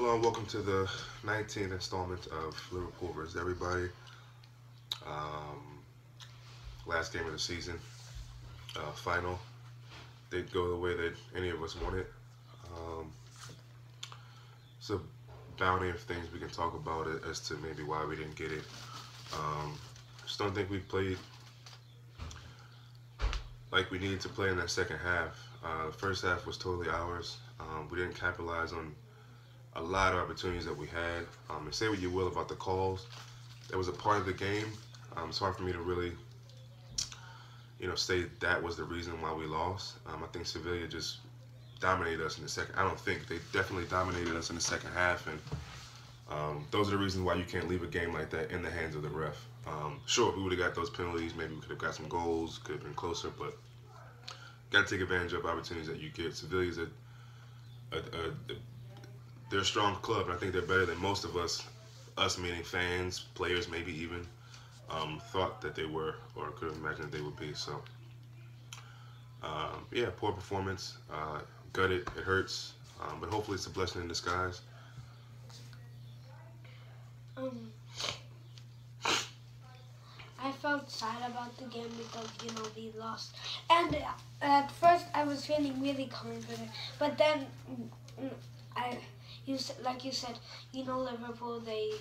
Hello and welcome to the 19th installment of Liverpool vs. Everybody. Um, Last game of the season, final. Didn't go the way that any of us wanted. Um, it's a bounty of things we can talk about it as to maybe why we didn't get it. Just don't think we played like we needed to play in that second half. The first half was totally ours. We didn't capitalize on a lot of opportunities that we had. And say what you will about the calls, that was a part of the game. It's hard for me to really, say that was the reason why we lost. I think Sevilla just dominated us in the second. I don't think they definitely dominated us in the second half, and those are the reasons why you can't leave a game like that in the hands of the ref. Sure, if we would have got those penalties, maybe we could have got some goals, could have been closer, but got to take advantage of opportunities that you get. Sevilla's they're a strong club, and I think they're better than most of us meaning fans, players, maybe even thought that they were or could have imagined that they would be. So, yeah, poor performance. Gutted. It hurts, but hopefully it's a blessing in disguise. I felt sad about the game because we lost, and at first I was feeling really confident, but then like you said, Liverpool they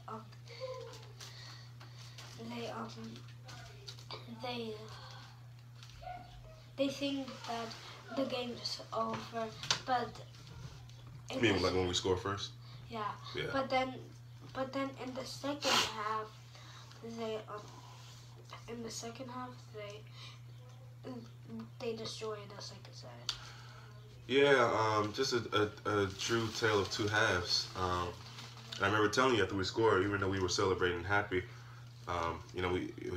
um they um they they think that the game's over, but You mean like when we score first? yeah. Yeah. But then in the second half, they in the second half they destroyed us, like I said. Yeah, just a true tale of two halves. And I remember telling you after we scored, even though we were celebrating happy, we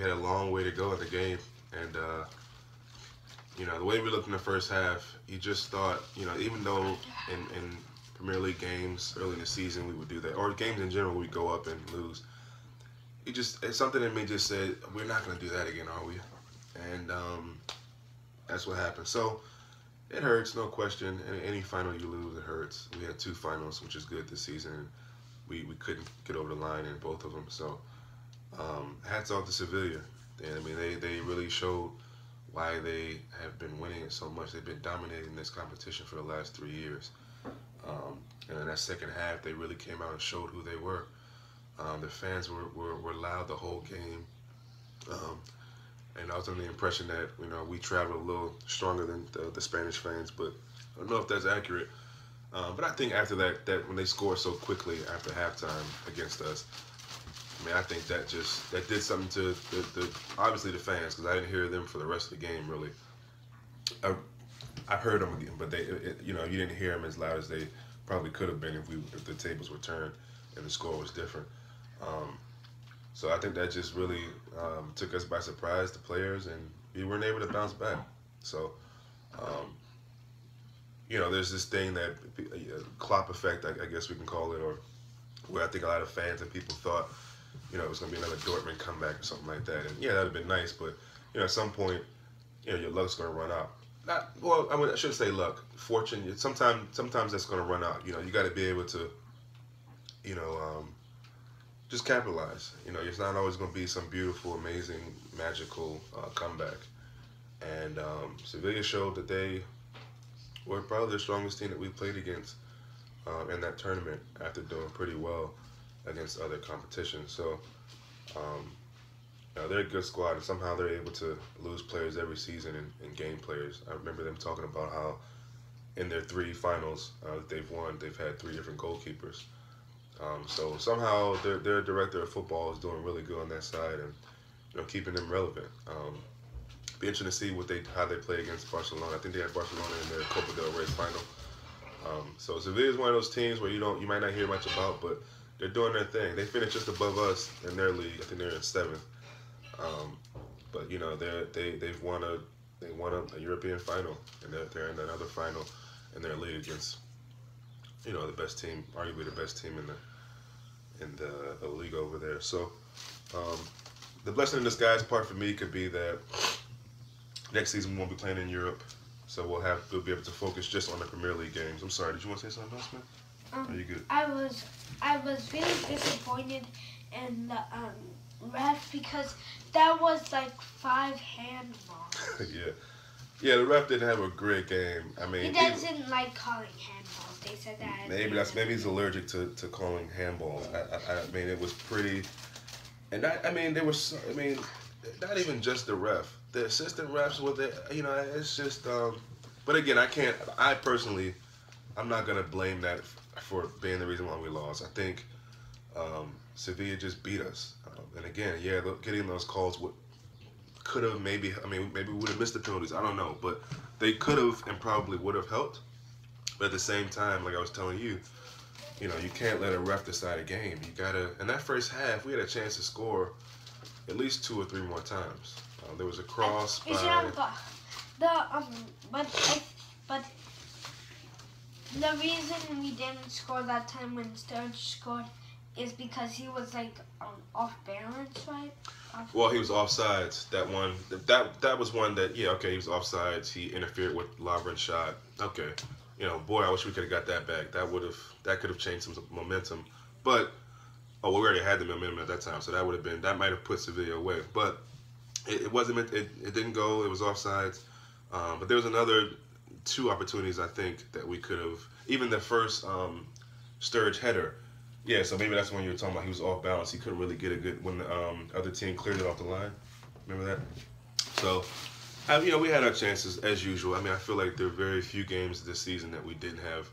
had a long way to go in the game. And, the way we looked in the first half, you just thought, even though in Premier League games early in the season we would do that, or games in general we'd go up and lose, it's something in me just said, we're not going to do that again, are we? And that's what happened. So, it hurts, no question. Any final you lose, it hurts. We had two finals, which is good this season. We couldn't get over the line in both of them. So, hats off to Sevilla. And I mean, they really showed why they have been winning it so much. They've been dominating this competition for the last 3 years. And in that second half, they really came out and showed who they were. The fans were loud the whole game. And I was under the impression that we traveled a little stronger than the Spanish fans, but I don't know if that's accurate. But I think after that when they scored so quickly after halftime against us, I mean, I think that did something to the obviously the fans, because I didn't hear them for the rest of the game really. I heard them again, but you didn't hear them as loud as they probably could have been if the tables were turned and the score was different. So I think that just really took us by surprise, the players, and we weren't able to bounce back. So, there's this thing that Klopp effect, I guess we can call it, or where I think a lot of fans and people thought, it was going to be another Dortmund comeback or something like that. And yeah, that would have been nice, but at some point, your luck's going to run out. I shouldn't say luck, fortune. Sometimes that's going to run out. You got to be able to, just capitalize. It's not always going to be some beautiful, amazing, magical comeback. And Sevilla showed that they were probably the strongest team that we played against in that tournament after doing pretty well against other competitions. So they're a good squad, and somehow they're able to lose players every season and gain players. I remember them talking about how in their 3 finals that they've won, they've had 3 different goalkeepers. So somehow their director of football is doing really good on that side, and keeping them relevant. Be interesting to see how they play against Barcelona. I think they had Barcelona in their Copa del Rey final. So Sevilla is one of those teams where you might not hear much about, but they're doing their thing. They finished just above us in their league. I think they're in 7th. But they've won a European final, and they're in another final in their league against the best team, arguably the best team in the league over there. So the blessing in disguise part for me could be that next season we won't be playing in Europe, so we'll be able to focus just on the Premier League games. I'm sorry, did you want to say something else, man? Are you good? I was really disappointed in the ref because that was like 5 handballs. Yeah. Yeah, the ref didn't have a great game. I mean, He doesn't like calling handballs. They said that. maybe he's allergic to calling handballs. I mean, it was pretty, and I mean, there was I mean, not even just the ref, the assistant refs with it. You know, it's just. But again, I can't. I personally, I'm not gonna blame that for being the reason why we lost. I think Sevilla just beat us, and again, yeah, getting those calls could have maybe. I mean, maybe we would have missed the penalties. I don't know, but they could have and probably would have helped. But at the same time, like I was telling you, you know, you can't let a ref decide a game. You gotta. In that first half, we had a chance to score at least 2 or 3 more times. There was a cross by. But the reason we didn't score that time when Sturridge scored is because he was like off balance, right? Well, he was offsides. That was one that okay, he was offsides. He interfered with Lovren's shot. Okay, you know, boy, I wish we could have got that back. That could have changed some momentum. But we already had the momentum at that time, so that might have put Sevilla away. But it wasn't. It didn't go. It was offsides. But there was another 2 opportunities I think that we could have. Even the first Sturridge header. Yeah, so maybe that's when you were talking about he was off balance. He couldn't really get a good when the other team cleared it off the line. Remember that? So, you know, we had our chances as usual. I mean, I feel like there are very few games this season that we didn't have,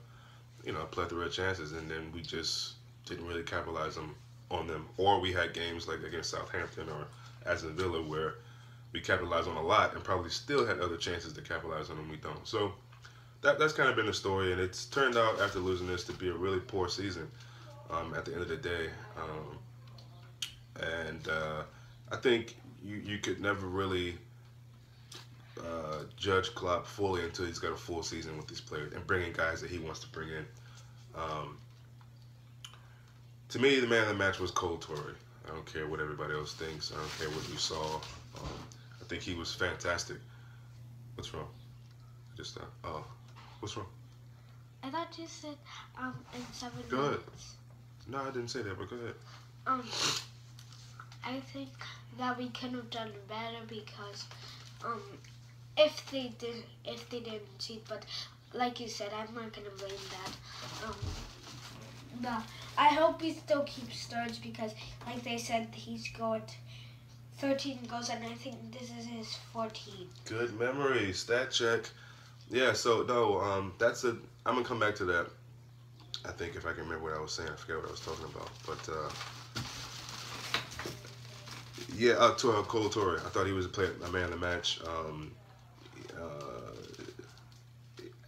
you know, a plethora of chances, and then we just didn't really capitalize on them. Or we had games like against Southampton or Aston Villa where we capitalized on a lot and probably still had other chances to capitalize on them. We don't. So that's kind of been the story, and it's turned out after losing this to be a really poor season. At the end of the day, and I think you could never really judge Klopp fully until he's got a full season with these players and bringing guys that he wants to bring in. To me, the man of the match was Kolo. I don't care what everybody else thinks. I don't care what you saw. I think he was fantastic. What's wrong? What's wrong? I thought you said in 7 Go ahead. minutes. No, I didn't say that, but go ahead. I think that we could have done better because if they didn't cheat, but like you said, I'm not gonna blame that. I hope he still keeps Sturridge because, like they said, he scored 13 goals, and I think this is his 14th. Good memory, stat check. Yeah, so no, I'm gonna come back to that. I think if I can remember what I was saying, I forget what I was talking about. But to Kolo. I thought he was a man of the match. I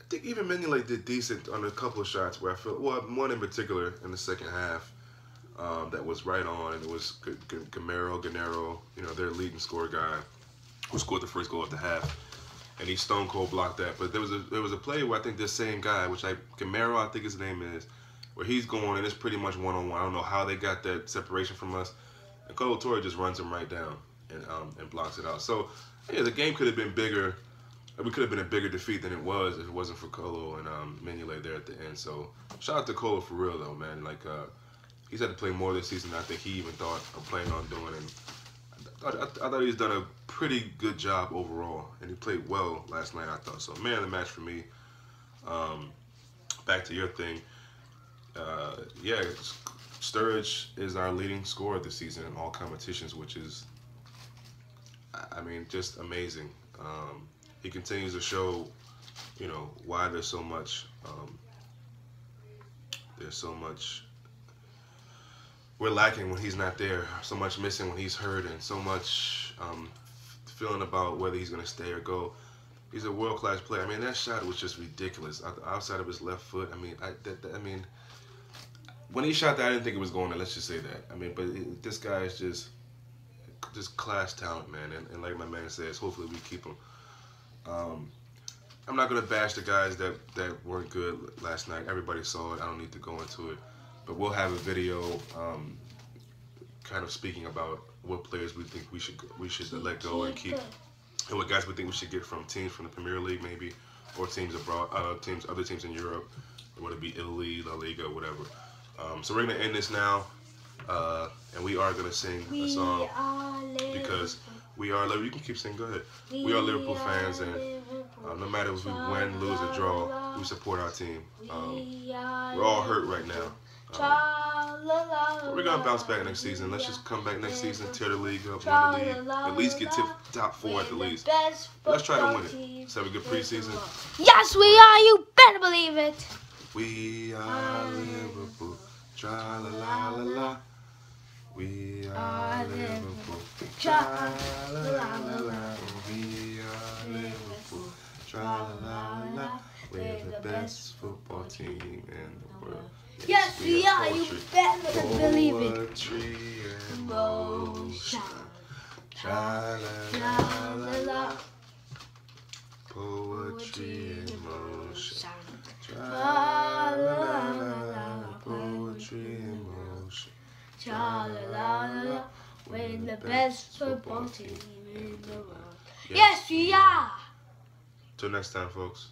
think even Mignolet did decent on a couple of shots where I feel one in particular in the second half that was right on, and it was Gennaro, you know, their leading scorer guy who scored the first goal at the half. And he stone cold blocked that. But there was a play where I think this same guy, Gamero, I think his name is, where he's going and it's pretty much 1-on-1. I don't know how they got that separation from us. And Kolo just runs him right down and blocks it out. So yeah, the game could have been bigger. We could have been a bigger defeat than it was if it wasn't for Kolo and Mignolet there at the end. So shout out to Kolo for real though, man. Like he's had to play more this season than I think he even thought of planning on doing. And I thought he's done a pretty good job overall, and he played well last night, I thought. So, man of the match for me. Back to your thing. Yeah, Sturridge is our leading scorer this season in all competitions, which is, I mean, just amazing. He continues to show, you know, why there's so much we're lacking when he's not there, so much missing when he's hurt, and so much feeling about whether he's going to stay or go. He's a world-class player. I mean, that shot was just ridiculous. Outside of his left foot, I mean, I mean, when he shot that, I didn't think it was going there. Let's just say that. I mean, but this guy is just class talent, man. And like my man says, hopefully we keep him. I'm not going to bash the guys that weren't good last night. Everybody saw it. I don't need to go into it. But we'll have a video kind of speaking about what players we think we should let go and keep, and what guys we think we should get from teams from the Premier League maybe, or teams abroad, other teams in Europe, whether it be Italy, La Liga, whatever. So we're gonna end this now, and we are gonna sing a song because we are Liverpool. You can keep singing. Go ahead. We are Liverpool fans, and no matter if we win, lose, or draw, we support our team. We're all hurt right now. We're gonna bounce back next season. Let's just come back next season, tear the league up, win the league, at least get to top 4 at the least. Let's try to win it. Let's have a good preseason. Yes, we are. You better believe it. We are Liverpool. Tra la la la la. We are Liverpool. Tra la la la la. We are Liverpool. Tra la la la. We're the best football team in the world. Yes, we are. You better believe it. Poetry and motion. Tra la la la. Poetry and motion. Tra la la la. Poetry and motion. Tra la la la. We're the best football team in the world. Yes, we are. Till next time, folks.